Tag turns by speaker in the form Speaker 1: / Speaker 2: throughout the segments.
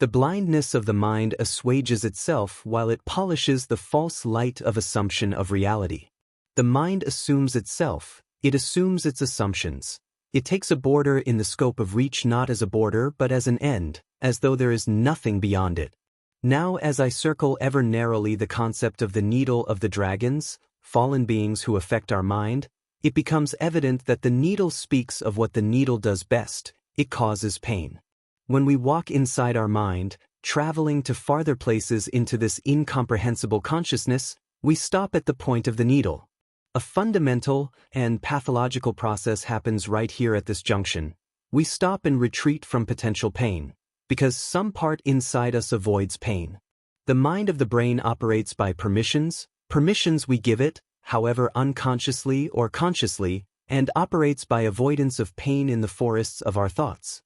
Speaker 1: The blindness of the mind assuages itself while it polishes the false light of assumption of reality. The mind assumes itself, it assumes its assumptions. It takes a border in the scope of reach not as a border but as an end, as though there is nothing beyond it. Now as I circle ever narrowly the concept of the needle of the dragons, fallen beings who affect our mind, it becomes evident that the needle speaks of what the needle does best: it causes pain. When we walk inside our mind, traveling to farther places into this incomprehensible consciousness, we stop at the point of the needle. A fundamental and pathological process happens right here at this junction. We stop and retreat from potential pain, because some part inside us avoids pain. The mind of the brain operates by permissions we give it, however unconsciously or consciously, and operates by avoidance of pain in the forests of our thoughts.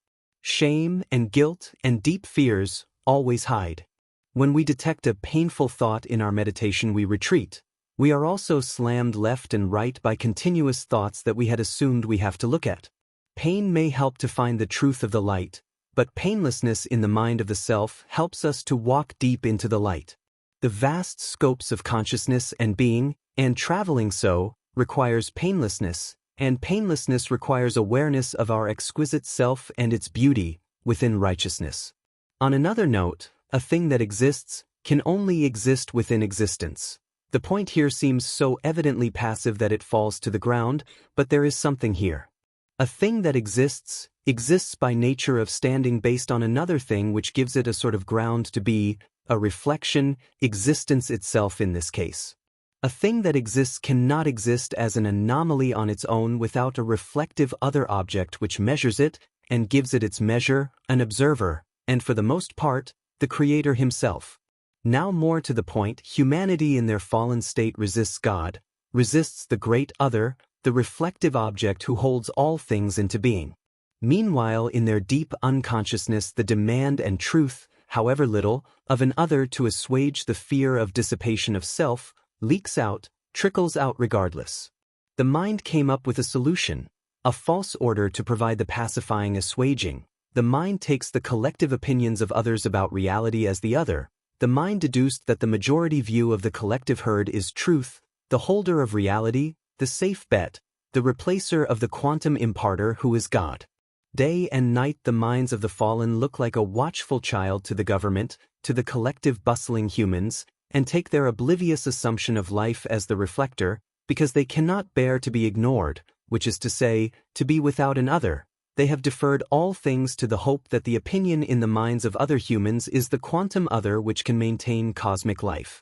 Speaker 1: Shame and guilt and deep fears always hide. When we detect a painful thought in our meditation, we retreat. We are also slammed left and right by continuous thoughts that we had assumed we have to look at. Pain may help to find the truth of the light, but painlessness in the mind of the self helps us to walk deep into the light. The vast scopes of consciousness and being, and traveling so, requires painlessness, and painlessness requires awareness of our exquisite self and its beauty within righteousness. On another note, a thing that exists can only exist within existence. The point here seems so evidently passive that it falls to the ground, but there is something here. A thing that exists by nature of standing based on another thing which gives it a sort of ground to be, a reflection, existence itself in this case. A thing that exists cannot exist as an anomaly on its own without a reflective other object which measures it and gives it its measure, an observer, and for the most part, the Creator himself. Now more to the point, humanity in their fallen state resists God, resists the great other, the reflective object who holds all things into being. Meanwhile, in their deep unconsciousness, the demand and truth, however little, of an other to assuage the fear of dissipation of self, leaks out, trickles out regardless. The mind came up with a solution, a false order to provide the pacifying assuaging. The mind takes the collective opinions of others about reality as the other. The mind deduced that the majority view of the collective herd is truth, the holder of reality, the safe bet, the replacer of the quantum imparter who is God. Day and night the minds of the fallen look like a watchful child to the government, to the collective bustling humans, and take their oblivious assumption of life as the reflector, because they cannot bear to be ignored, which is to say, to be without an other. They have deferred all things to the hope that the opinion in the minds of other humans is the quantum other which can maintain cosmic life.